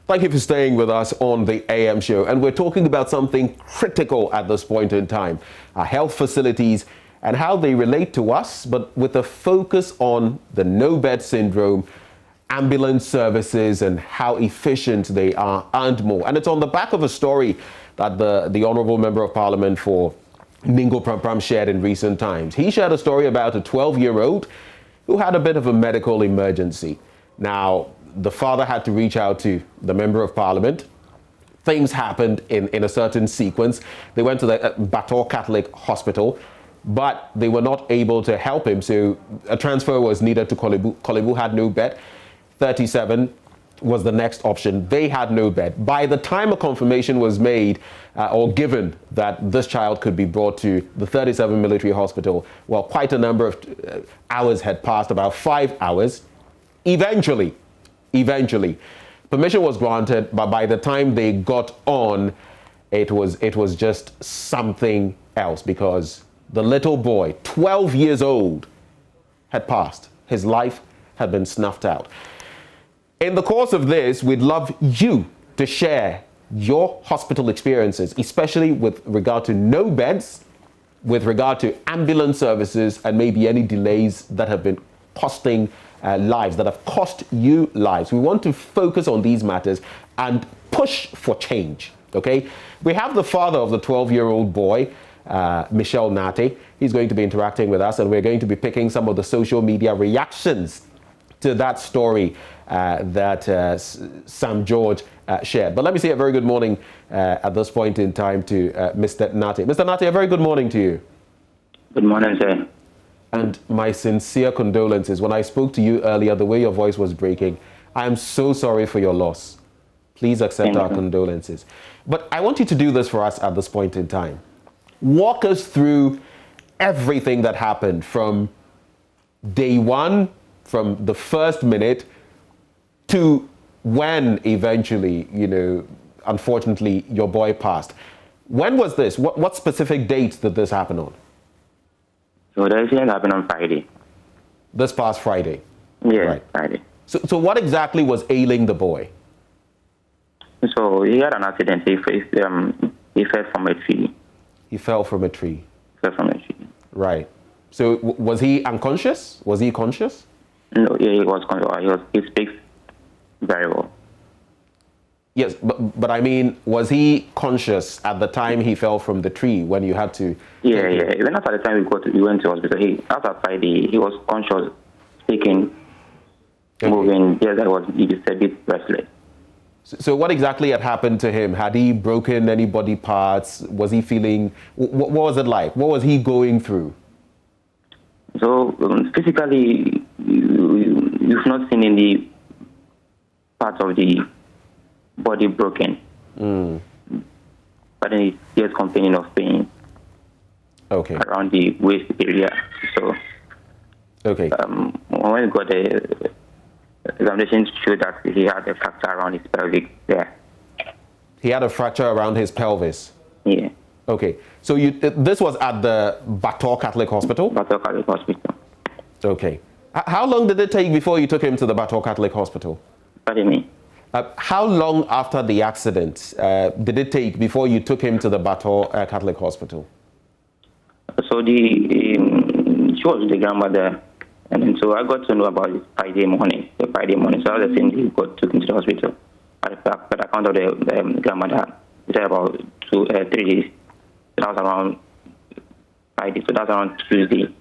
Thank you for staying with us on the AM show. And we're talking about something critical at this point in time, our health facilities and how they relate to us, but with a focus on the no-bed syndrome, ambulance services and how efficient they are and more. And it's on the back of a story that the Honourable Member of Parliament for Ningo Pram shared in recent times. He shared a story about a 12-year-old who had a bit of a medical emergency. Now, the father had to reach out to the Member of Parliament. Things happened in a certain sequence. They went to the Battor Catholic Hospital, but they were not able to help him, so a transfer was needed to Kolebu. Kolebu had no bed. 37 was the next option. They had no bed. By the time a confirmation was made or given that this child could be brought to the 37 military hospital, well, quite a number of hours had passed, about 5 hours. Eventually, permission was granted, but by the time they got on, it was just something else, because the little boy, 12 years old, had passed. His life had been snuffed out. In the course of this, we'd love you to share your hospital experiences, especially with regard to no beds, with regard to ambulance services, and maybe any delays that have been costing lives, that have cost you lives. We want to focus on these matters and push for change, okay? We have the father of the 12-year-old boy, Michelle Nate. He's going to be interacting with us, and we're going to be picking some of the social media reactions to that story that Sam George shared. But let me say a very good morning at this point in time to Mr. Nate. Mr. Nate, a very good morning to you. Good morning, sir. And my sincere condolences. When I spoke to you earlier, the way your voice was breaking, I am so sorry for your loss. Please accept our condolences. But I want you to do this for us at this point in time. Walk us through everything that happened from day one, from the first minute, to when eventually, unfortunately, your boy passed. When was this? What specific date did this happen on? So the incident happened on Friday. This past Friday? Yeah, right. Friday. So what exactly was ailing the boy? So he had an accident. He fell from a tree. He fell from a tree? Fell from a tree. Right. So was he unconscious? Was he conscious? No, yeah, he was conscious. He speaks very well. Yes, but I mean, was he conscious at the time he fell from the tree when you had to? Yeah. Even after the time we went to hospital, after Friday, he was conscious, speaking, moving. Yes, he was a bit restless. So what exactly had happened to him? Had he broken any body parts? Was he feeling, what was it like? What was he going through? So physically, you've not seen any parts of the body broken. But then he's just complaining of pain around the waist area. So when we got the examination, showed that he had a fracture around his pelvic there. He had a fracture around his pelvis? Yeah. Okay. So this was at the Battor Catholic Hospital? Battor Catholic Hospital. Okay. How long did it take before you took him to the Battor Catholic Hospital? Pardon me? How long after the accident did it take before you took him to the Battor Catholic Hospital? So she was with the grandmother, and then so I got to know about it Friday morning. So I was the same day took him to the hospital. At the account of the grandmother, it was about 3 days. So that was around Friday. So that was around Tuesday.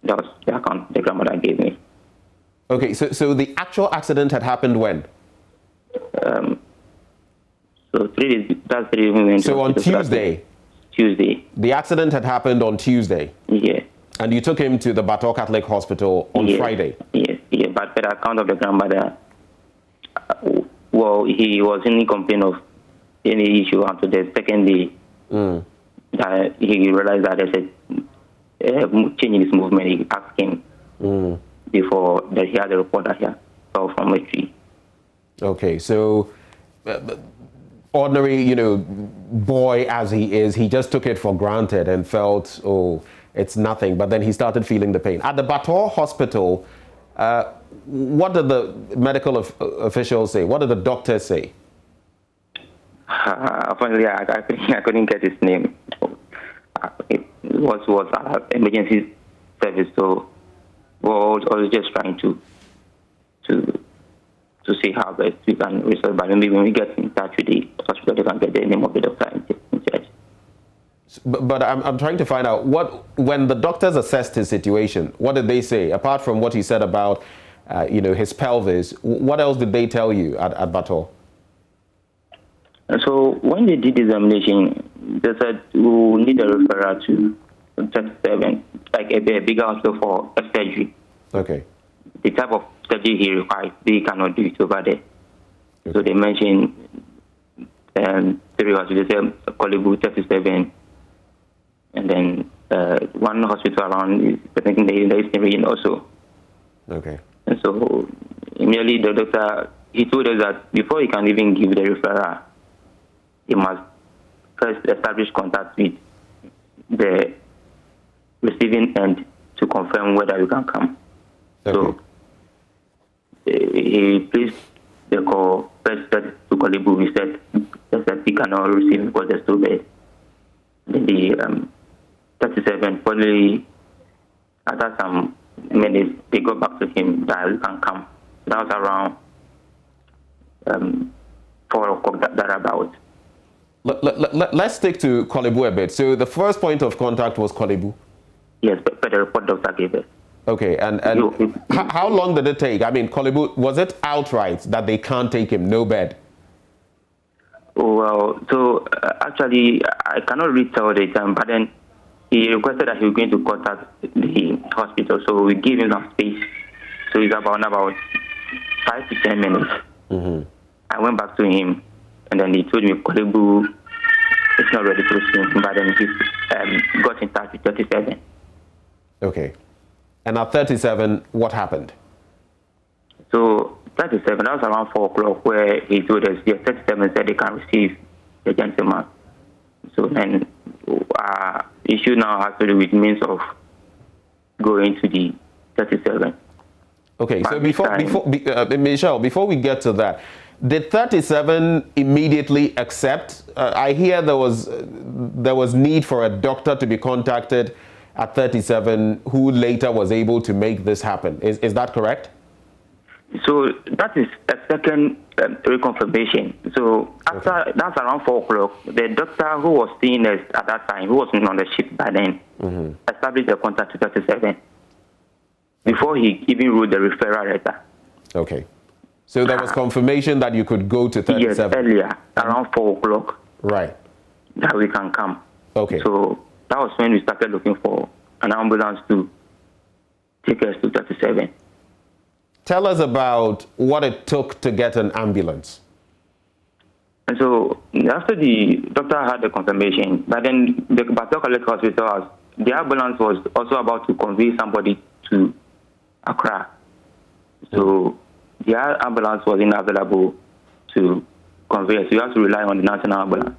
That was the account the grandmother gave me. Okay, so the actual accident had happened when? So 3 days, that's 3 days. So on Tuesday? Tuesday. The accident had happened on Tuesday? Yeah. And you took him to the Battor Catholic Hospital on Friday? Yes, but per account of the grandmother, well, he was in complaint of any issue until the second day. That he realized that there's a change in his movement. He asked him before that he had a report that he fell from a tree. Okay, so ordinary, boy as he is, he just took it for granted and felt, oh, it's nothing. But then he started feeling the pain. At the Battor Hospital, What did the medical officials say? What did the doctors say? Finally, I couldn't get his name. It was emergency service, so I was just trying to see how best we can resolve. But maybe when we get in touch with the hospital, they can get the name of the doctor in charge. But I'm trying to find out when the doctors assessed his situation, what did they say apart from what he said about his pelvis? What else did they tell you at Battor? So when they did the examination, they said we need a referral to 37, like a bigger hospital for a surgery. Okay. The type of surgery he requires, they cannot do it over there. Okay. So they mentioned 3 hospitals, they said Kolebu 37, and then one hospital around is, I think, in the Eastern region also. Okay. And so immediately the doctor, he told us that before he can even give the referral, he must first establish contact with the receiving end to confirm whether we can come. Okay. So he placed the call first to Kolebu. We said that he cannot receive because there's too bad. Then the 37, finally, after some minutes, they got back to him that we can come. That was around 4 o'clock thereabout. Let's stick to Kolebu a bit. So the first point of contact was Kolebu? Yes, but the report doctor gave us. Okay, and how long did it take? I mean, Kolebu, was it outright that they can't take him, no bed? Well, so actually, I cannot really tell the time, but then he requested that he was going to contact the hospital, so we gave him some space. So it's about 5 to 10 minutes. Mm-hmm. I went back to him, and then he told me Kolebu is not ready to receive him, but then he got in touch with 37. Okay. And at 37, what happened? So 37, that was around 4 o'clock, where he told us, yes, 37 said they can receive the gentleman. So then issue now has to do with means of going to the 37. Okay, but so Michelle, before we get to that, did 37 immediately accept? I hear there was need for a doctor to be contacted at 37 who later was able to make this happen. Is that correct? So that is a second reconfirmation. So after that's around 4 o'clock, the doctor who was seeing us at that time, who was on the ship by then, established a contact to 37 before he even wrote the referral letter. Okay. So there was confirmation that you could go to 37? Yes, earlier, around 4 o'clock. Right. That we can come. Okay. So that was when we started looking for an ambulance to take us to 37. Tell us about what it took to get an ambulance. And so after the doctor had the confirmation, but then the Battor Hospital, the ambulance was also about to convey somebody to Accra. So the ambulance was unavailable to convey, so you have to rely on the national ambulance.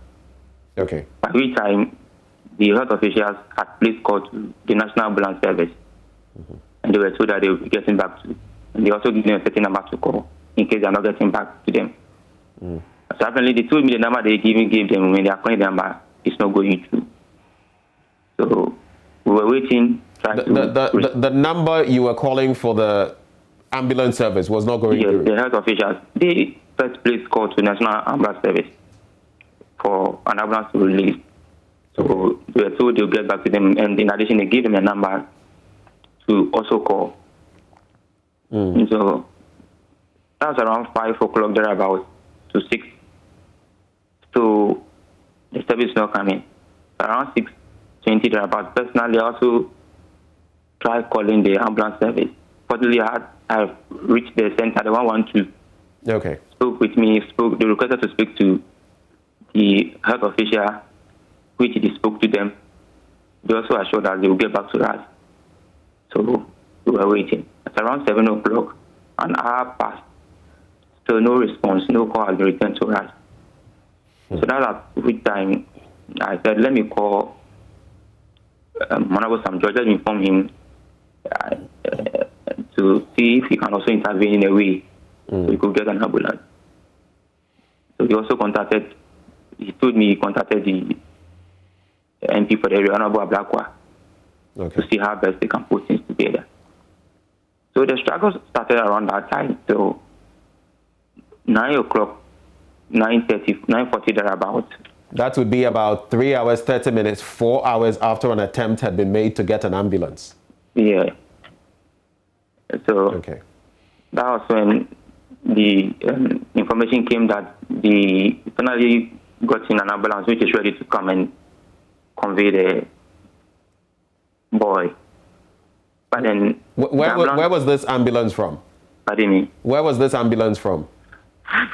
Okay. By which time, the health officials had placed call to the national ambulance service, and they were told that they would be getting back to. And they also gave them a certain number to call in case they are not getting back to them. So apparently, they told me the number they gave them when they are calling the number is not going through. So we were waiting. The number you were calling for the ambulance service was not going through? Yes, the health officials, they first place call to National Ambulance Service for an ambulance to release. So they were told they'll get back to them, and in addition, they gave them a number to also call. And so that was around 5 o'clock thereabouts to 6. So the service is not coming. Around 6:20 thereabouts. Personally, I also tried calling the ambulance service. Fortunately, I reached the center, the 112. Okay. Spoke with me, they requested to speak to the health official, which he spoke to them. They also assured us they will get back to us. So we were waiting. It's around 7 o'clock, an hour passed. Still no response, no call has been returned to us. So that's at which time I said, let me call Honorable Sam George, let me inform him to to see if he can also intervene in a way so he could get an ambulance. So he also he told me he contacted the MP for the area, Honorable Ablakwa, to see how best they can put things together. So the struggle started around that time. So 9 o'clock, 9:30, 9:40 thereabouts. That would be about 3 hours, 30 minutes, 4 hours after an attempt had been made to get an ambulance. Yeah. So that was when the information came that they finally got in an ambulance which is ready to come and convey the boy. But then... Where was this ambulance from? Pardon me? Where was this ambulance from?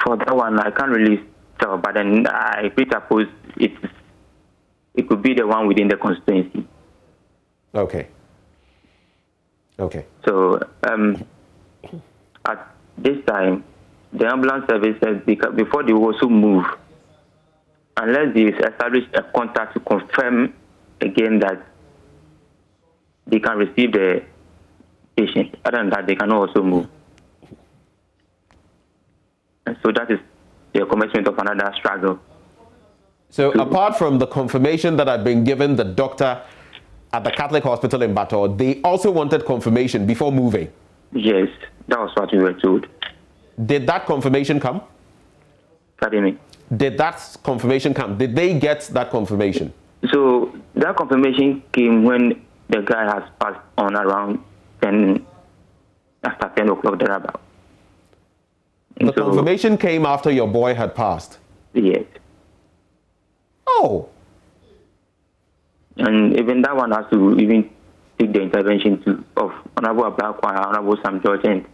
For that one, I can't really tell, but then I suppose it could be the one within the constituency. Okay. So at this time, the ambulance service says before they also move, unless they establish a contact to confirm again that they can receive the patient, other than that, they cannot also move. And so that is the commencement of another struggle. So apart from the confirmation that had been given the doctor at the Catholic hospital in Battor, they also wanted confirmation before moving? Yes, that was what we were told. Did that confirmation come? Pardon me? Did that confirmation come? Did they get that confirmation? So that confirmation came when the guy has passed on around after 10 o'clock thereabout. The confirmation came after your boy had passed? Yes. Oh. And even that one has to even take the intervention of Honorable Ablakwa, Honorable Sam George, and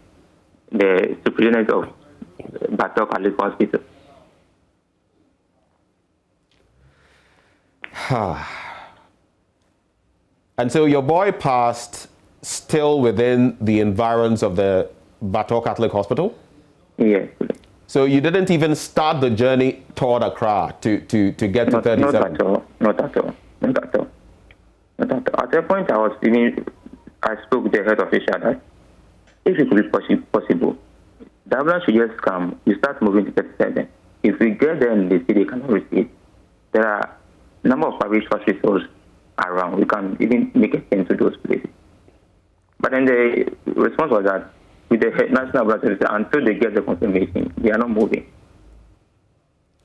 the superintendent of Battor Catholic Hospital. And so your boy passed still within the environs of the Battor Catholic Hospital? Yes. So you didn't even start the journey toward Accra to get to 37? Not at all. At that point, I spoke with the head official that if it could be possible, the ambulance should just come, you start moving to 37. If we get there and they say they cannot receive, there are a number of private hospitals around. We can even make a change to those places. But then the response was that with the national ambulance, until they get the confirmation, they are not moving.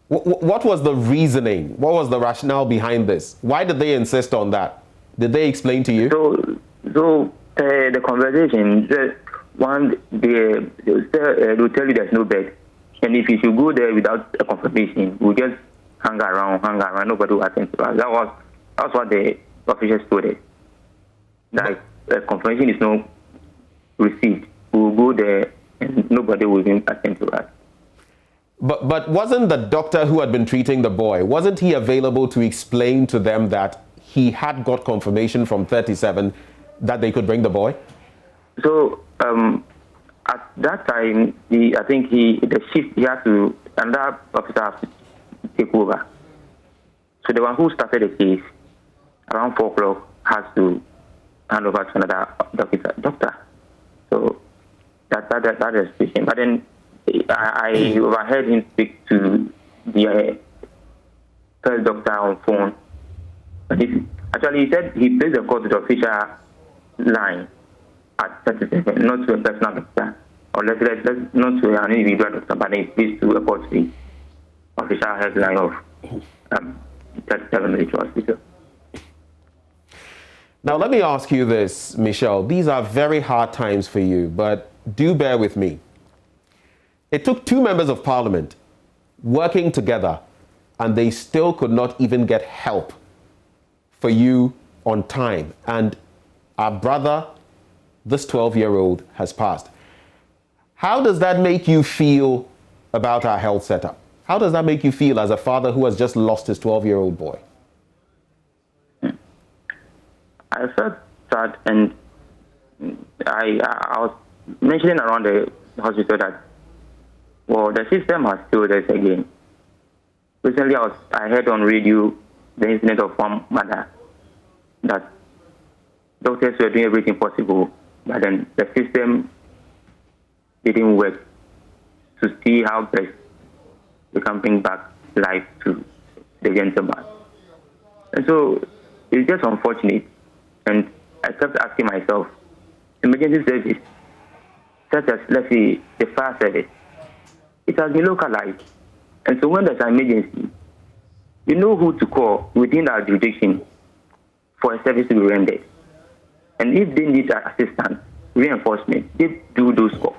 What was the reasoning? What was the rationale behind this? Why did they insist on that? Did they explain to you? So the conversation, they'll tell you there's no bed. And if you should go there without a confirmation, we'll just hang around, nobody will attend to us. That's what the officials told us. That confirmation is not received. We'll go there and nobody will even attend to us. But wasn't the doctor who had been treating the boy, wasn't he available to explain to them that he had got confirmation from 37 that they could bring the boy? So at that time, I think the shift, he had to, another officer has to take over. So the one who started the case around 4 o'clock has to hand over to another doctor. So that is the situation. But then I overheard him speak to the first doctor on phone. But actually, he said he placed the call to the official line at 37, not to a personal doctor, or let's not to an individual doctor, but he placed to a call to the official headline of 37 Military Hospital. Now, let me ask you this, Michelle. These are very hard times for you, but do bear with me. It took 2 members of parliament working together, and they still could not even get help for you on time. And our brother, this 12-year-old, has passed. How does that make you feel about our health setup? How does that make you feel as a father who has just lost his 12-year-old boy? I felt sad, and I was mentioning around the hospital that, well, the system has failed us again. Recently, I heard on radio the incident of one mother that doctors were doing everything possible, but then the system didn't work to see how best we can bring back life to the gentleman. And so it's just unfortunate. And I kept asking myself, emergency service, such as, let's say, the fire service, it has been localized. And so when there's an emergency, you know who to call within our jurisdiction for a service to be rendered. And if they need assistance, reinforcement, they do those calls.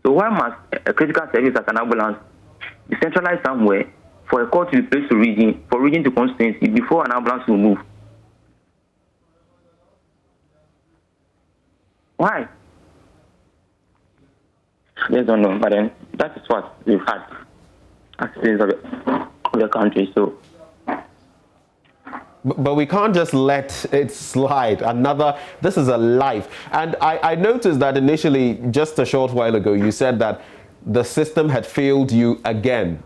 So why must a critical service as an ambulance be centralized somewhere for a call to be placed to region, for region to constituency before an ambulance will move? Why? I just don't know, but then that is what we've had as citizens of the country. So, but we can't just let it slide. This is a life. And I noticed that initially, just a short while ago, you said that the system had failed you again.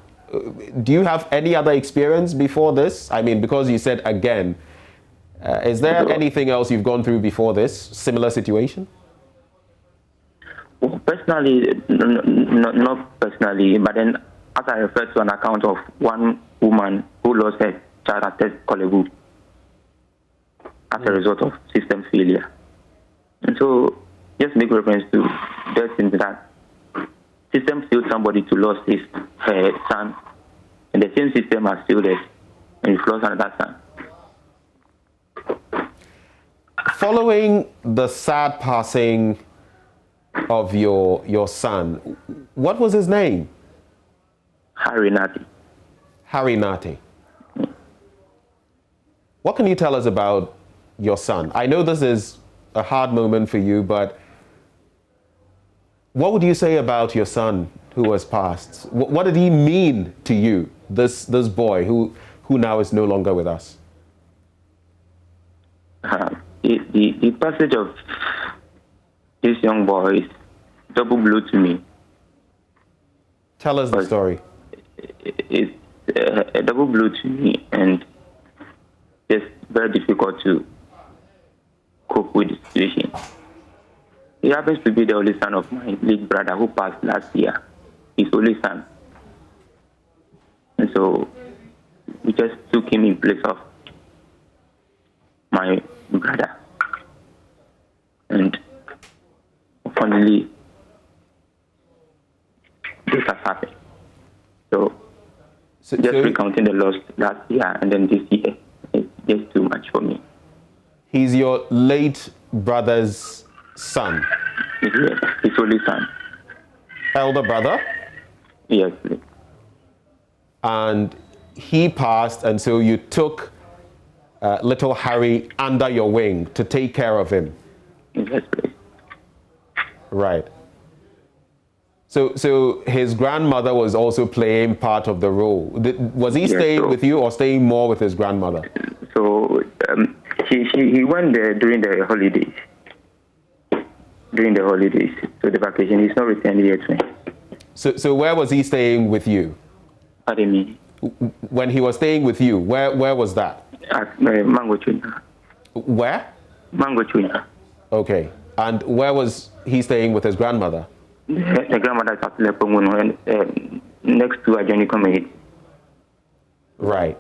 Do you have any other experience before this? I mean, because you said again, is there anything else you've gone through before this similar situation? Well, personally, not personally, but then as I refer to an account of one woman who lost her child at test Kolebu as a result of system failure. And so, just make reference to that in that system failed somebody to lose her son, and the same system has failed us, and we've lost another son. Following the sad passing of your son, what was his name? Harry Nati. Harry Nati. What can you tell us about your son? I know this is a hard moment for you, but what would you say about your son who has passed? What did he mean to you, this boy who now is no longer with us? The passage of this young boy is double blow to me. Tell us the story. It's a double blow to me, and it's very difficult to cope with the situation. He happens to be the only son of my late brother who passed last year. His only son. And so we just took him in place of my brother. And finally, this has happened. So just recounting the loss last year and then this year, it's just too much for me. He's your late brother's son? Yes, his only son. Elder brother? Yes, please. And he passed, and so you took little Harry under your wing to take care of him? Yes, please. Right. So his grandmother was also playing part of the role. Was he staying with you or staying more with his grandmother? So he went there during the holidays. So the vacation. He's not returned yet. So where was he staying with you? Pardon me? When he was staying with you, where was that? At Mango Chunya. Where? Mango Chunya. Okay. And where was he staying with his grandmother? The grandmother is at Lepongun, next to a journey community. Right.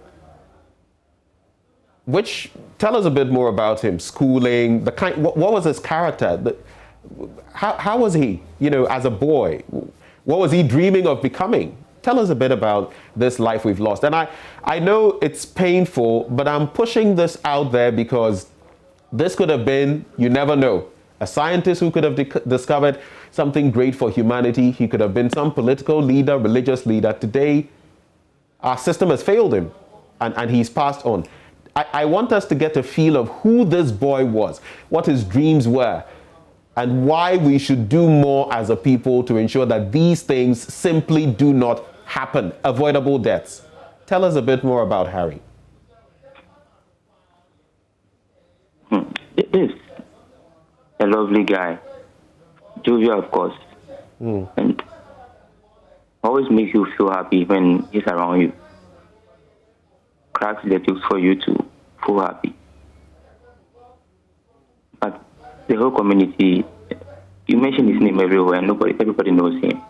Tell us a bit more about him. Schooling, what was his character? How was he, as a boy? What was he dreaming of becoming? Tell us a bit about this life we've lost. And I know it's painful, but I'm pushing this out there because this could have been, you never know, a scientist who could have discovered something great for humanity. He could have been some political leader, religious leader. Today, our system has failed him, and he's passed on. I want us to get a feel of who this boy was, what his dreams were, and why we should do more as a people to ensure that these things simply do not happen, avoidable deaths. Tell us a bit more about Harry. It is a lovely guy, jovial, of course, and always makes you feel happy when he's around you. Cracks the jokes for you to feel happy. But the whole community you mention his name everywhere, and everybody knows him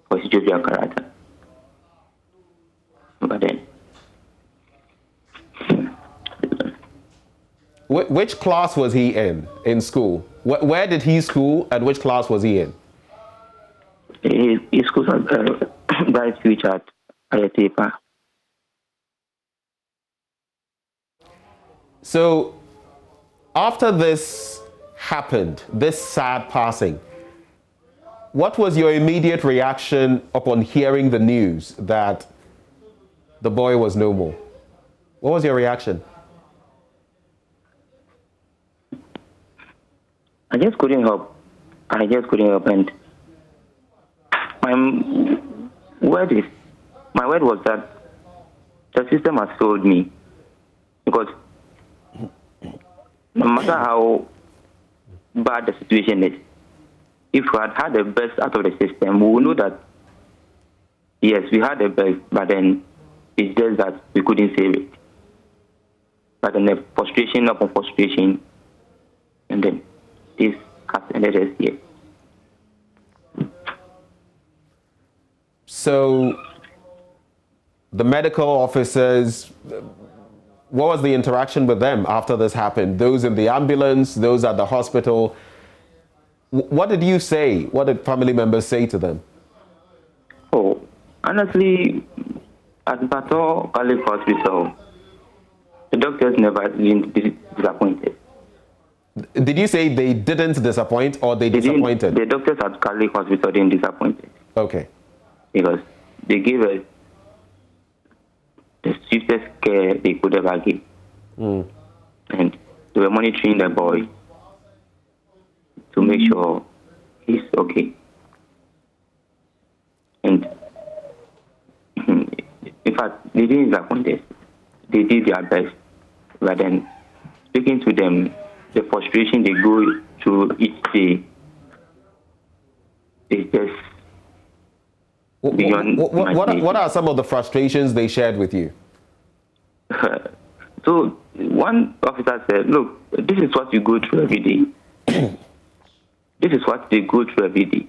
for his jovial character. But then, which class was he in school? Where did he school, and which class was he in? His school was Bright Future at Ayatepa. So, after this happened, this sad passing, what was your immediate reaction upon hearing the news that the boy was no more? What was your reaction? I just couldn't help. And my word was that the system has failed me, because no matter how bad the situation is, if we had the best out of the system, we will know that, yes, we had the best, but then it's just that we couldn't save it. But then the frustration upon frustration, and then this has ended us here. So, the medical officers, what was the interaction with them after this happened? Those in the ambulance, those at the hospital. What did you say? What did family members say to them? Oh, honestly, at Battor Catholic Hospital, the doctors never been disappointed. Did you say they didn't disappoint, or they disappointed? The doctors at Catholic Hospital didn't disappoint. Okay. Because they gave us the swiftest care they could ever give. And they were monitoring the boy to make sure he's okay. And in fact, they didn't disappoint us. They did their best. But then, speaking to them, the frustration they go through each day is just beyond. What are some of the frustrations they shared with you? So one officer said, "Look, this is what you go through every day. This is what they go through every day.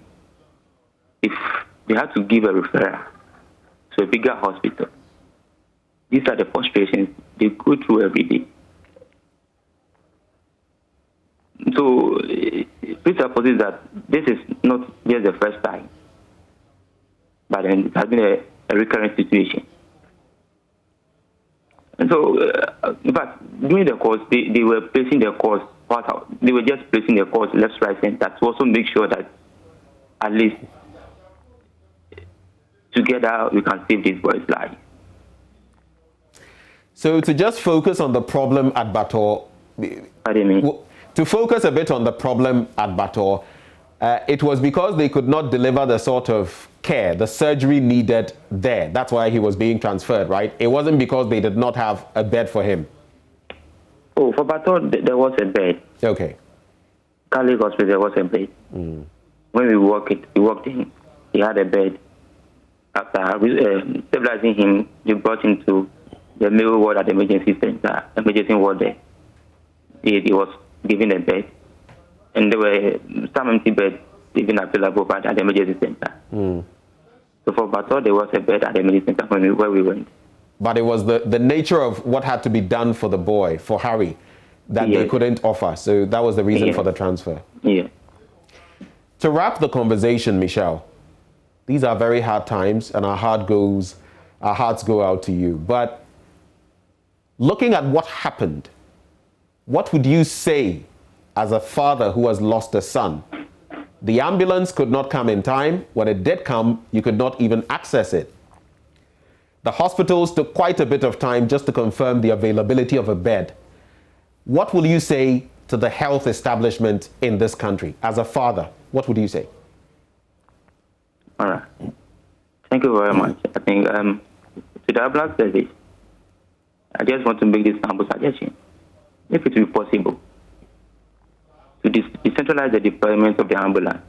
If they have to give a referral to a bigger hospital, these are the frustrations they go through every day." So please suppose that this is not just the first time, but then it has been a recurrent situation. And so, in fact, during the course, they were placing their course, they were just placing their course left, right, center to also make sure that at least together we can save this boy's life. So to just focus on the problem at Battor, Pardon me? To focus a bit on the problem at Battor, it was because they could not deliver the sort of care, the surgery needed there. That's why he was being transferred, right? It wasn't because they did not have a bed for him. Oh, for Battor, there was a bed. Okay. Catholic Hospital, there was a bed. When we walked in, he had a bed. After stabilizing him, they brought him to the male ward at the emergency center, emergency ward there. He was given a bed, and there were some empty beds even available at the emergency center. So for Battor, there was a bed at the emergency center where we went. But it was the nature of what had to be done for the boy, for Harry, that they couldn't offer. So that was the reason for the transfer. Yeah. To wrap the conversation, Michelle, these are very hard times, and our hearts go out to you. But looking at what happened, what would you say as a father who has lost a son? The ambulance could not come in time. When it did come, you could not even access it. The hospitals took quite a bit of time just to confirm the availability of a bed. What will you say to the health establishment in this country? As a father, what would you say? All right. Thank you very much. I think to the ambulance service, I just want to make this humble suggestion. If it will be possible, to decentralize the deployment of the ambulance,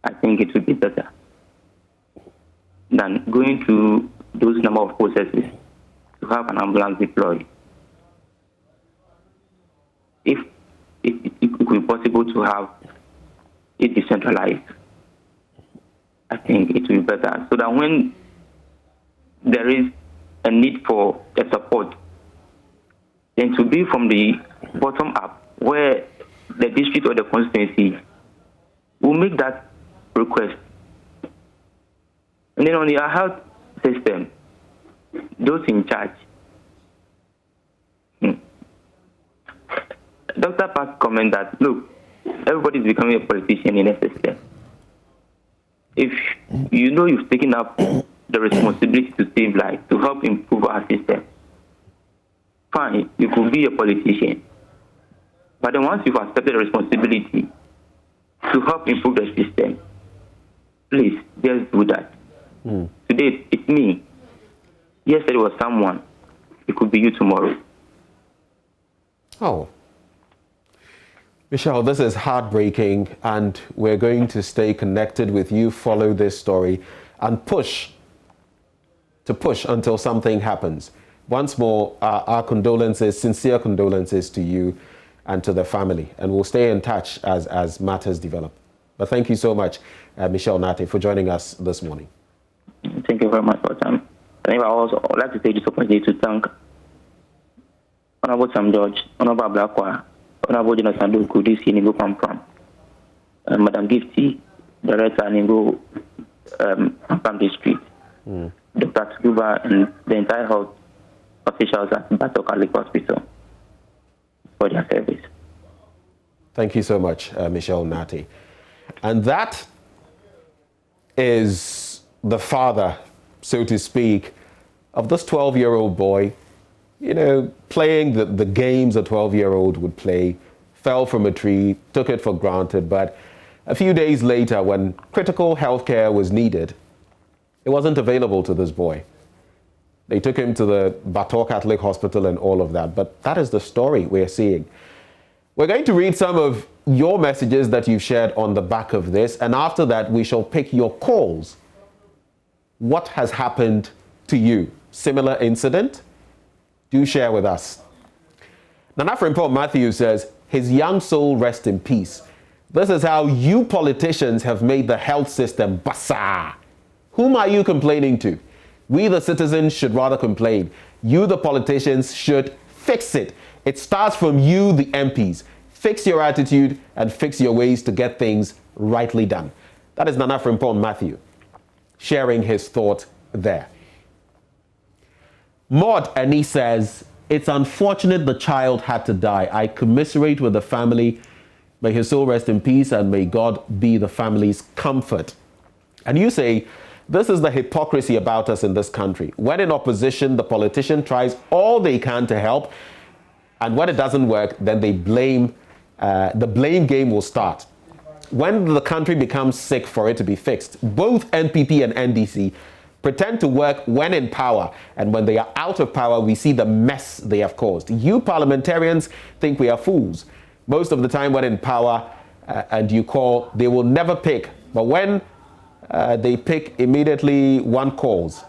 I think it would be better than going through those number of processes to have an ambulance deployed. If it could be possible to have it decentralized. I think it will be better, so that when there is a need for the support, then to be from the bottom up, where the district or the constituency will make that request. And then on the health system, those in charge. Dr. Park comment that, look, everybody is becoming a politician in a system. If you know you've taken up the responsibility to save lives, to help improve our system, fine, you could be a politician. But then once you've accepted the responsibility to help improve the system, please, just do that. Today, it's me. Yesterday was someone. It could be you tomorrow. Oh. Michelle, this is heartbreaking, and we're going to stay connected with you, follow this story, and push until something happens. Once more, our condolences, sincere condolences to you and to the family, and we'll stay in touch as matters develop. But thank you so much, Michelle Nate, for joining us this morning. Thank you very much for your time. I think I also would like to take this opportunity to thank Honorable Sam George, Honorable Blakwa, Honorable Jonathan Doku, DC Ningo Pampram, Madam Gifty, Director Ningo Pampram District, Dr. Tuba, and the entire health officials at Battor Hospital for their service. Thank you so much, Michelle Nate. And that is the father, so to speak, of this 12-year-old boy, you know, playing the games a 12-year-old would play, fell from a tree, took it for granted. But a few days later, when critical health care was needed, it wasn't available to this boy. They took him to the Battor Catholic Hospital and all of that. But that is the story we're seeing. We're going to read some of your messages that you've shared on the back of this. And after that, we shall pick your calls. What has happened to you? Similar incident? Do share with us. Nana Frimpong Matthew says, his young soul rest in peace. This is how you politicians have made the health system bazaar. Whom are you complaining to? We, the citizens, should rather complain. You, the politicians, should fix it. It starts from you, the MPs. Fix your attitude and fix your ways to get things rightly done. That is Nana Frimpong Matthew sharing his thought there. Maud Annie says, it's unfortunate the child had to die. I commiserate with the family. May his soul rest in peace and may God be the family's comfort. And you say, this is the hypocrisy about us in this country. When in opposition, the politician tries all they can to help. And when it doesn't work, then they blame, the blame game will start. When the country becomes sick for it to be fixed, both NPP and NDC pretend to work when in power, and when they are out of power, we see the mess they have caused. You parliamentarians think we are fools. Most of the time when in power and you call, they will never pick. But when they pick, immediately one calls.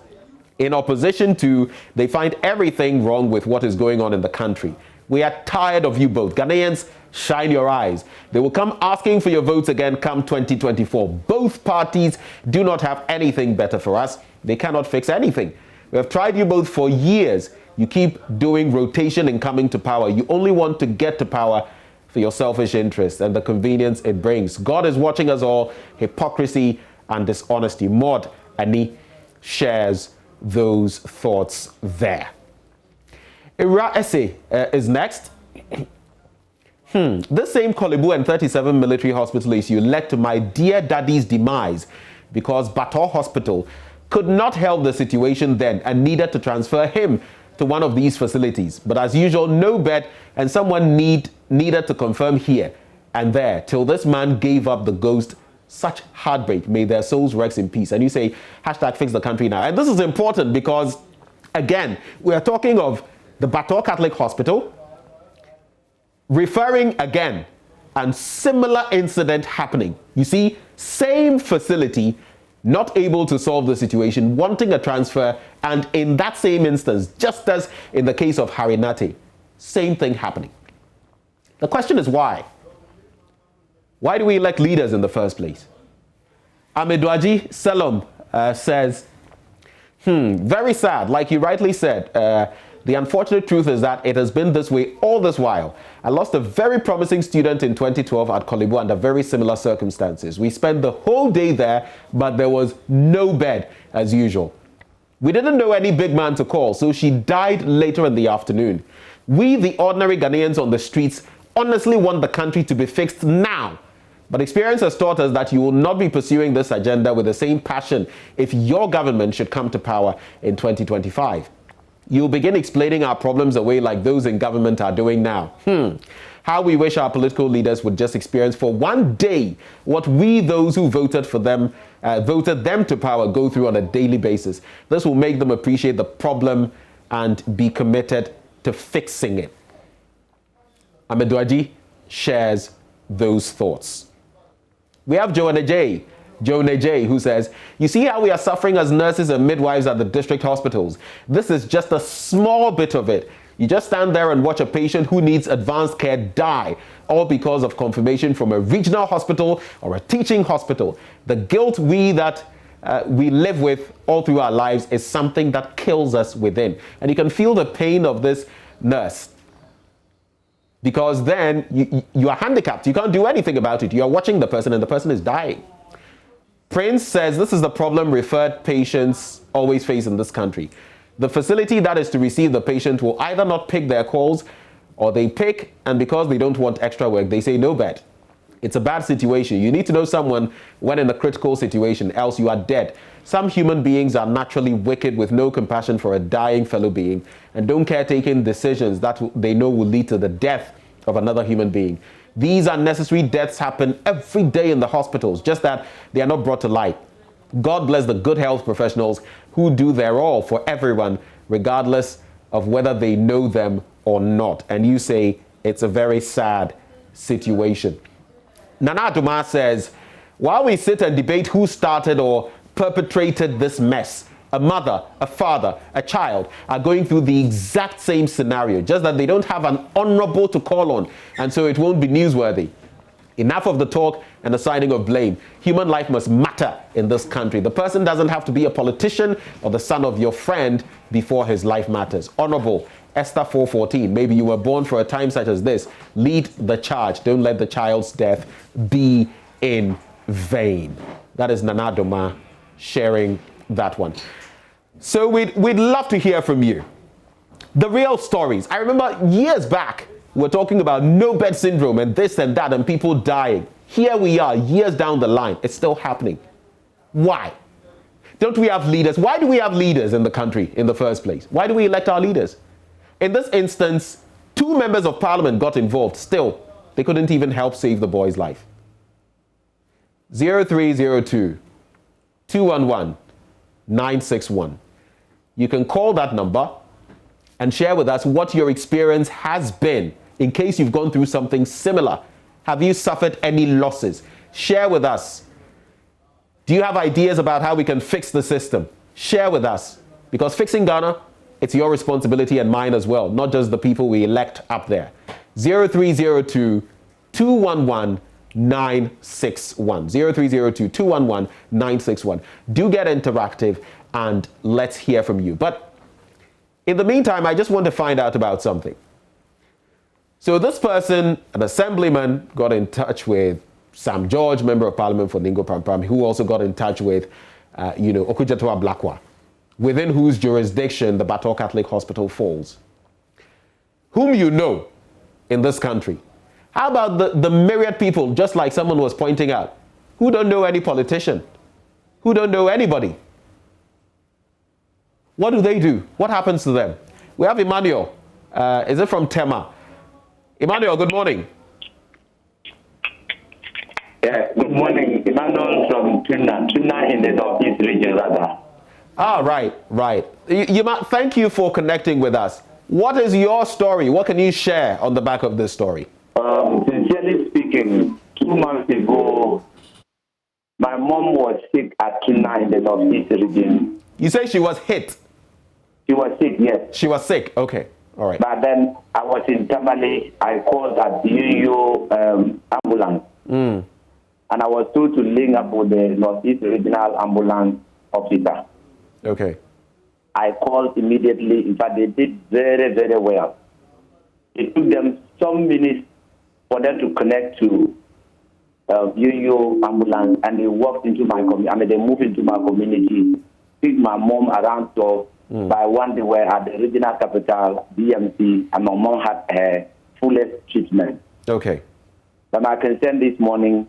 In opposition to, they find everything wrong with what is going on in the country. We are tired of you both. Ghanaians, shine your eyes. They will come asking for your votes again come 2024. Both parties do not have anything better for us. They cannot fix anything. We have tried you both for years. You keep doing rotation and coming to power. You only want to get to power for your selfish interests and the convenience it brings. God is watching us all. Hypocrisy and dishonesty. Maud Annie shares those thoughts there. Ira Esse is next. This same Kolebu and 37 military hospital issue led to my dear daddy's demise because Battor Hospital could not help the situation then and needed to transfer him to one of these facilities. But as usual, no bed, and someone needed to confirm here and there till this man gave up the ghost. Such heartbreak. May their souls rest in peace. And you say, hashtag fix the country now. And this is important because, again, we are talking of the Battor Catholic Hospital, referring again, and similar incident happening. You see, same facility, not able to solve the situation, wanting a transfer, and in that same instance, just as in the case of Harinate, same thing happening. The question is why? Why do we elect leaders in the first place? Amedwaji Selom says, very sad. Like you rightly said, the unfortunate truth is that it has been this way all this while. I lost a very promising student in 2012 at Kolebu under very similar circumstances. We spent the whole day there, but there was no bed as usual. We didn't know any big man to call, so she died later in the afternoon. We, the ordinary Ghanaians on the streets, honestly want the country to be fixed now. But experience has taught us that you will not be pursuing this agenda with the same passion if your government should come to power in 2025. You'll begin explaining our problems away like those in government are doing now. How we wish our political leaders would just experience for one day what we, those who voted for them, voted them to power, go through on a daily basis. This will make them appreciate the problem and be committed to fixing it. Amedwaji shares those thoughts. We have JoyNews, who says, you see how we are suffering as nurses and midwives at the district hospitals. This is just a small bit of it. You just stand there and watch a patient who needs advanced care die, all because of confirmation from a regional hospital or a teaching hospital. The guilt we live with all through our lives is something that kills us within. And you can feel the pain of this nurse, because then you are handicapped. You can't do anything about it. You are watching the person and the person is dying. Prince says this is the problem referred patients always face in this country. The facility that is to receive the patient will either not pick their calls, or they pick, and because they don't want extra work, they say no bed. It's a bad situation. You need to know someone when in a critical situation, else you are dead. Some human beings are naturally wicked with no compassion for a dying fellow being and don't care taking decisions that they know will lead to the death of another human being. These unnecessary deaths happen every day in the hospitals, just that they are not brought to light. God bless the good health professionals who do their all for everyone, regardless of whether they know them or not. And you say it's a very sad situation. Nana Adoma says, while we sit and debate who started or perpetrated this mess, a mother, a father, a child are going through the exact same scenario, just that they don't have an honorable to call on, and so it won't be newsworthy. Enough of the talk and assigning of blame. Human life must matter in this country. The person doesn't have to be a politician or the son of your friend before his life matters. Honorable Esther 4:14. Maybe you were born for a time such as this. Lead the charge. Don't let the child's death be in vain. That is Nana Adoma sharing that one. So we'd love to hear from you. The real stories. I remember years back, we're talking about no bed syndrome and this and that and people dying. Here we are, years down the line. It's still happening. Why? Don't we have leaders? Why do we have leaders in the country in the first place? Why do we elect our leaders? In this instance, 2 members of parliament got involved. Still, they couldn't even help save the boy's life. 0302 211 961. You can call that number and share with us what your experience has been in case you've gone through something similar. Have you suffered any losses? Share with us. Do you have ideas about how we can fix the system? Share with us, because fixing Ghana, it's your responsibility and mine as well, not just the people we elect up there. 0302 211 961. 0302 211 961. Do get interactive and let's hear from you. But in the meantime, I just want to find out about something. So this person, an assemblyman, got in touch with Sam George, member of parliament for Ningo Prampram, who also got in touch with, Okudzeto Ablakwa, within whose jurisdiction the Battor Catholic Hospital falls. Whom you know in this country. How about the myriad people, just like someone was pointing out, who don't know any politician, who don't know anybody? What do they do? What happens to them? We have Emmanuel. Is it from Tema? Emmanuel, good morning. Yeah, good morning. Emmanuel from Tuna in the Northeast region, rather. Ah, right. Thank you for connecting with us. What is your story? What can you share on the back of this story? Sincerely speaking, 2 months ago, my mom was sick at Tuna in the Northeast region. You say she was hit? She was sick, yes. She was sick, okay. All right. But then I was in Tamale. I called at the UU ambulance. and I was told to link up with the Northeast Regional Ambulance Officer. Okay. I called immediately. In fact, they did very, very well. It took them some minutes for them to connect to JoyNews ambulance, and they walked into my community. I mean, they moved into my community, picked my mom around 12. By one, they were at the regional capital, BMC, and my mom had her fullest treatment. Okay. But my concern this morning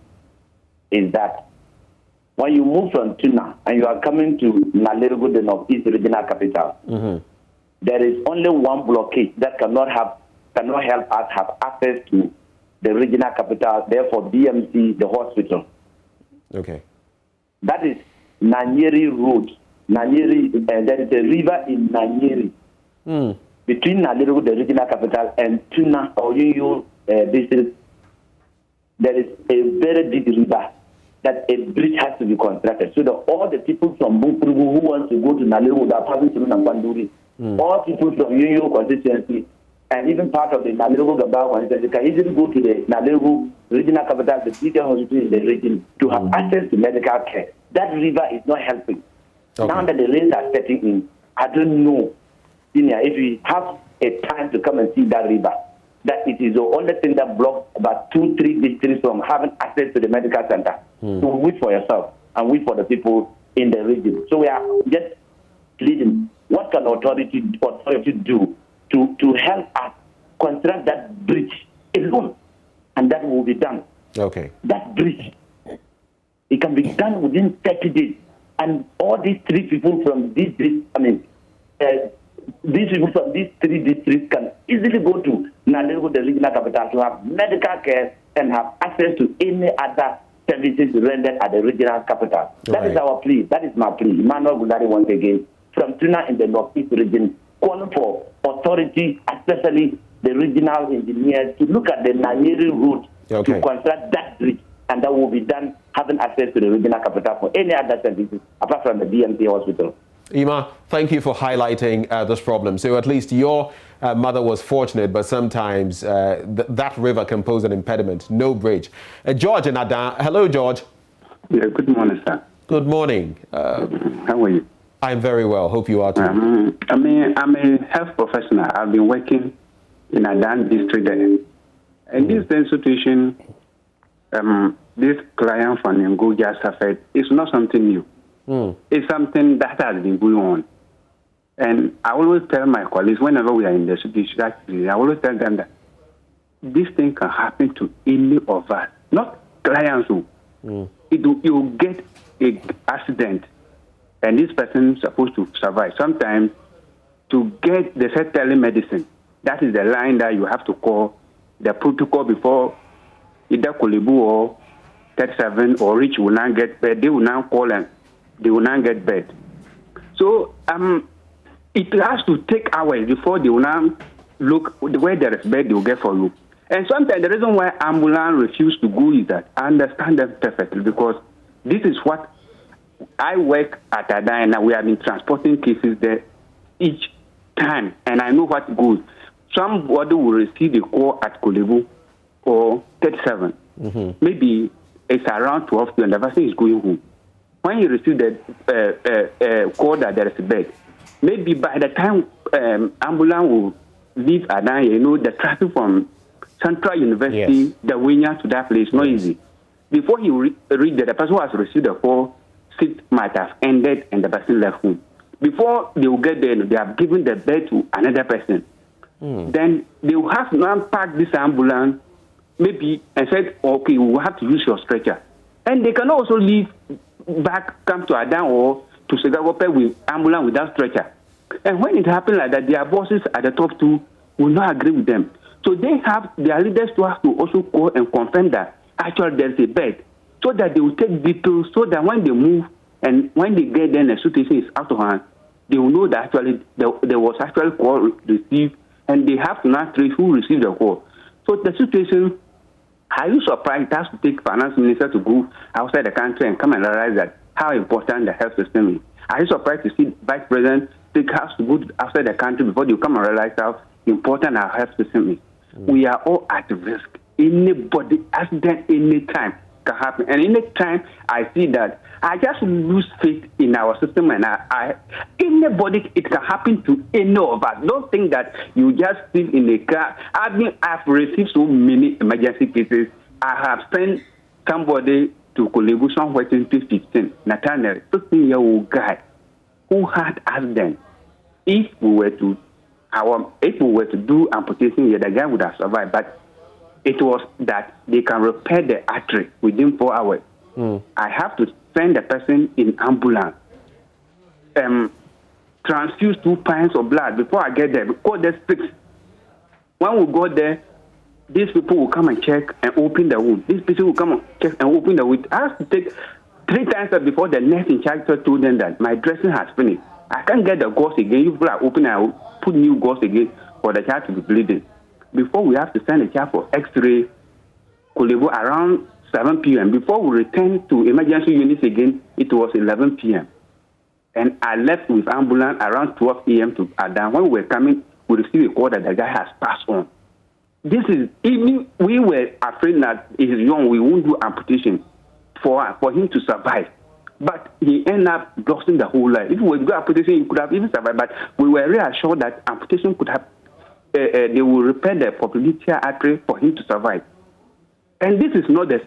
is that when you move from Tuna and you are coming to Nalerugu, the Northeast Regional Capital, there is only one blockade that cannot help us have access to the regional capital, therefore BMC, the hospital. Okay. That is Nanyeri Road. Nanyeri, there is a river in Nanyeri between Nalerugu, the regional capital, and Tuna or JoyNews district. There is a very big river that a bridge has to be constructed so that all the people from Bukurugu who want to go to Nalerugu are passing through Nampanduri, all people from JoyNews constituency, and even part of the Nalerugu Gabao constituency can easily go to the Nalerugu regional capital, the bigger hospital in the region, to have access to medical care. That river is not helping. Okay. Now that the rains are setting in, I don't know, Senior, if we have a time to come and see that river, that it is the only thing that blocks about 2-3 districts from having access to the medical center. So wait for yourself and wait for the people in the region. So we are just pleading, what can authority do to help us construct that bridge alone? And that will be done. Okay. That bridge, it can be done within 30 days. And all these 3 people from these districts, these people from these 3 districts can easily go to Nalerugu, the regional capital, to have medical care and have access to any other services rendered at the regional capital. That is our plea. That is my plea. Emmanuel Gudari once again, from Tuna in the Northeast region, calling for authority, especially the regional engineers, to look at the Nanyeri route to construct that bridge, and that will be done having access to the regional capital for any other services apart from the BMC hospital. Ima, thank you for highlighting this problem. So at least your mother was fortunate, but sometimes that river can pose an impediment. No bridge. George and Ada. Hello, George. Yeah, good morning, sir. Good morning. How are you? I'm very well. Hope you are too. I'm a health professional. I've been working in Adan district there. In this situation, this client from Ngo just suffered. It's not something new. It's something that has been going on. And I always tell my colleagues, whenever we are in the situation, I always tell them that this thing can happen to any of us, not clients who. You get an accident, and this person is supposed to survive. Sometimes, to get the telemedicine, that is the line that you have to call the protocol before either Kolebu or 37 or Rich will not get bed. They will now call and they will not get bed. So it has to take hours before they will now look where there is bed they will get for you. And sometimes the reason why ambulance refuse to go is that I understand them perfectly, because this is what I work at Adana. We have been transporting cases there each time, and I know what goes. Somebody will receive a call at Kolebu or 37. Maybe it's around 12, and the person is going home. When you receive the call that there is a bed, maybe by the time ambulance will leave Adana, the traffic from Central University, the Winya to that place, not easy. Before he reach there, the person who has received the call, seat might have ended and the person left home. Before they will get there, they have given the bed to another person. Then they will have to now pack this ambulance, maybe, and said, okay, we will have to use your stretcher. And they can also leave back, come to Adan or to Segagope with ambulance without stretcher. And when it happens like that, their bosses at the top two will not agree with them. So they have their leaders to have to also call and confirm that actually there's a bed, so that they will take details, so that when they move and when they get there and the situation is out of hand, they will know that actually there was actually call received, and they have to now trace who received the call. So the situation, are you surprised it has to take finance minister to go outside the country and come and realize that how important the health system is? Are you surprised to see vice president has to go outside the country before they come and realize how important our health system is? We are all at risk. Anybody, accident, anytime. can happen. And in the time I see that, I just lose faith in our system, and anybody, it can happen to any of us. Don't think that you just sit in a car. I've received so many emergency cases. I have sent somebody to Kolebu somewhere in 2015, Nathaniel, 15-year-old guy who had accident. If we were to do amputation here, the guy would have survived. But it was that they can repair the artery within 4 hours. I have to send the person in ambulance, transfuse 2 pints of blood before I get there, because there's 6. When we go there, these people will come and check and open the wound. These people will come and check and open the wound. I have to take 3 times before the nurse in charge told them that my dressing has finished. I can't get the gauze again. You people are open and I will put new gauze again for the child to be bleeding. Before we have to send the child for X-ray, Kolebu around 7 p.m. Before we return to emergency units again, it was 11 p.m. And I left with ambulance around 12 a.m. to Adan. When we were coming, we received a call that the guy has passed on. This is, even we were afraid that he's young, we won't do amputation for him to survive. But he ended up losing the whole life. If we do amputation, he could have even survived. But we were reassured that amputation could have, they will repair the popliteal artery for him to survive. And this is not the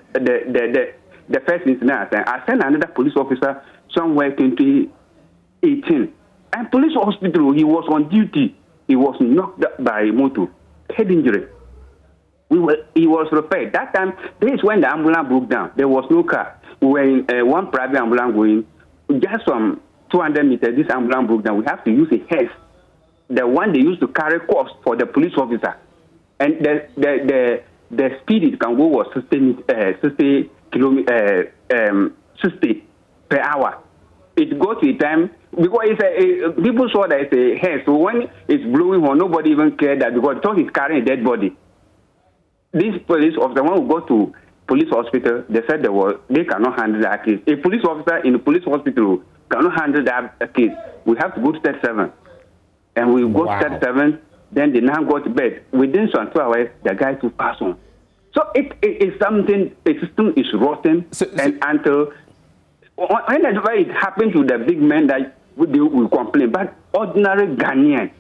first incident. I sent another police officer somewhere in 2018. And police hospital, he was on duty. He was knocked by a motor, head injury. He was repaired. That time, this is when the ambulance broke down. There was no car. We were in one private ambulance going. Just from 200 meters, this ambulance broke down. We have to use a hearse, the one they used to carry corpse for the police officer. And the speed it can go was 60 per hour. It goes to a time, because people saw that it's a hearse. So when it's blowing horn, nobody even cared that, because they thought it's carrying a dead body. This police officer, when we go to police hospital, they said they cannot handle that case. A police officer in a police hospital cannot handle that case. We have to go to step 7. And we go to step 7, then they now go to bed. Within some 2 hours, the guy to pass on. So it is something, the system is rotten. And until, whenever it happened to the big men that we complain, but ordinary Ghanaian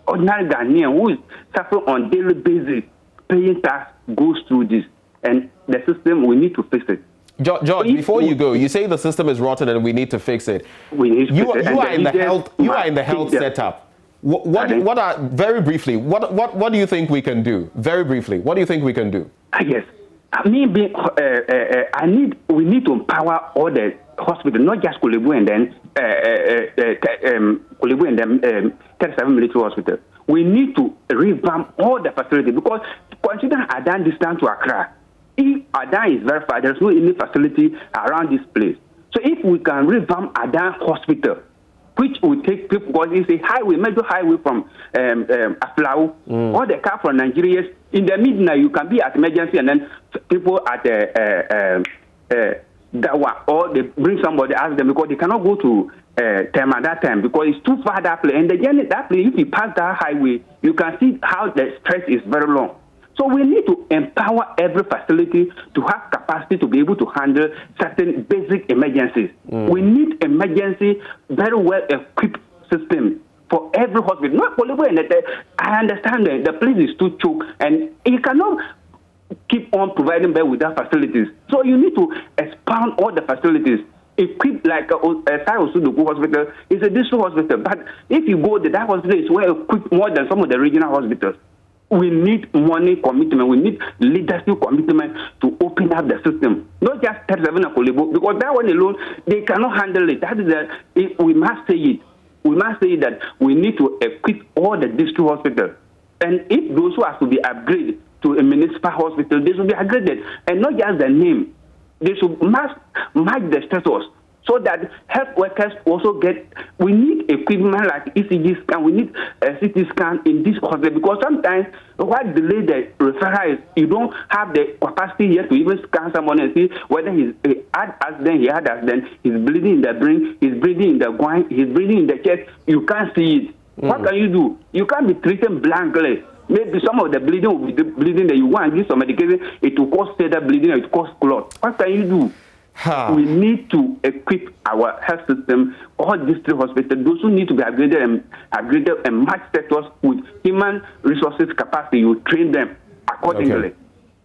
who is suffering on daily basis, paying tax, goes through this. And the system, we need to fix it. George, before you go, you say the system is rotten and we need to fix it. We need to fix it. You are in the health setup. What are, very briefly, what do you think we can do? Very briefly, what do you think we can do? Yes. We need to empower all the hospitals, not just Kolebu and then 37 military hospital. We need to revamp all the facilities, because consider Adan distance to Accra. If Adan is very far, there's no any facility around this place. So if we can revamp Adan Hospital, which will take people, because it's a highway, major highway from Aflau, all the car from Nigeria, in the midnight you can be at emergency, and then people at Dawa, or they bring somebody, ask them, because they cannot go to Tema at that time, because it's too far that place. And the journey, that place, if you pass that highway, you can see how the stretch is very long. So we need to empower every facility to have capacity to be able to handle certain basic emergencies. We need emergency, very well equipped system for every hospital. Not Kolebu and I understand that the place is too choked, and you cannot keep on providing bed without facilities. So you need to expand all the facilities. Equipped like Sayosudoku Hospital is a district hospital, but if you go to that hospital, it's well equipped more than some of the regional hospitals. We need money commitment. We need leadership commitment to open up the system. Not just 37 and Kolebu, because that one alone, they cannot handle it. That is we must say it. We must say that we need to equip all the district hospitals. And if those who have to be upgraded to a municipal hospital, they should be upgraded. And not just the name. They should match the status, so that health workers also get, we need equipment like ECG scan, we need a CT scan in this hospital, because sometimes what delay the referral is, you don't have the capacity here to even scan someone and see whether he had accident, he's bleeding in the brain, he's bleeding in the groin, he's bleeding in the chest, you can't see it. What can you do? You can't be treated blankly. Maybe some of the bleeding will be the bleeding that you want. Give some medication, it will cause further bleeding, it will cause clot. What can you do? We need to equip our health system, all district hospitals, those who need to be upgraded and match sectors with human resources capacity. You train them accordingly.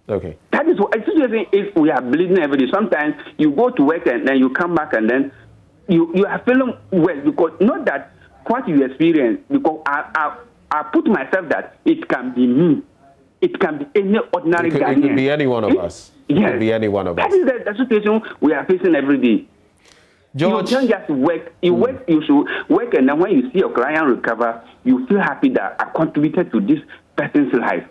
Okay. That is what if we are bleeding every day. Sometimes you go to work and then you come back and then you are feeling well, because not that what you experience, because I put myself that it can be me. It can be any ordinary Ghanaian. It could be any one of us. Yes. It could be any one of us. That is the situation we are facing every day. George, you don't just work. You should work, and then when you see your client recover, you feel happy that I contributed to this person's life.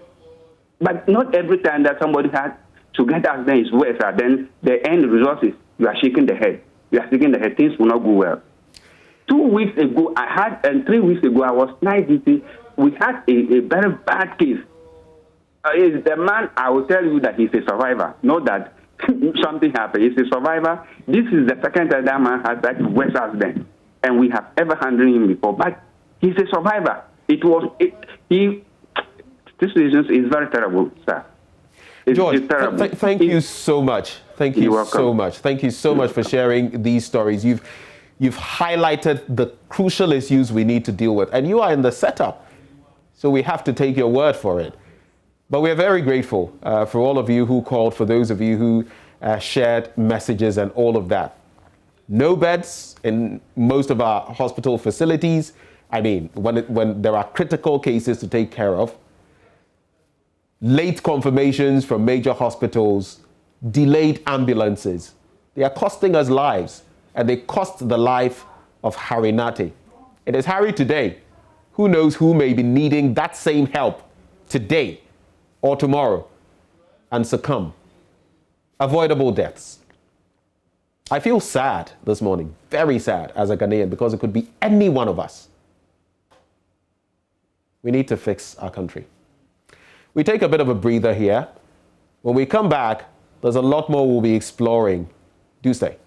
But not every time that somebody has to get us then is worse. Then the end result is you are shaking the head. You are shaking the head. Things will not go well. 2 weeks ago, and 3 weeks ago, I was night duty. We had a very bad case. Is the man, I will tell you that he's a survivor. Not that something happened. He's a survivor. This is the second time that man has that West African, and we have ever handled him before. But he's a survivor. This situation is very terrible, sir. George, it's terrible. Thank you so much. Thank you so much. Thank you so much for sharing these stories. You've highlighted the crucial issues we need to deal with, and you are in the setup, so we have to take your word for it. But we're very grateful for all of you who called, for those of you who shared messages and all of that. No beds in most of our hospital facilities. I mean, when there are critical cases to take care of. Late confirmations from major hospitals, delayed ambulances. They are costing us lives, and they cost the life of Harry Nate. It is Harry today. Who knows who may be needing that same help today or tomorrow and succumb. Avoidable deaths. I feel sad this morning, very sad as a Ghanaian, because it could be any one of us. We need to fix our country. We take a bit of a breather here. When we come back, there's a lot more we'll be exploring. Do stay.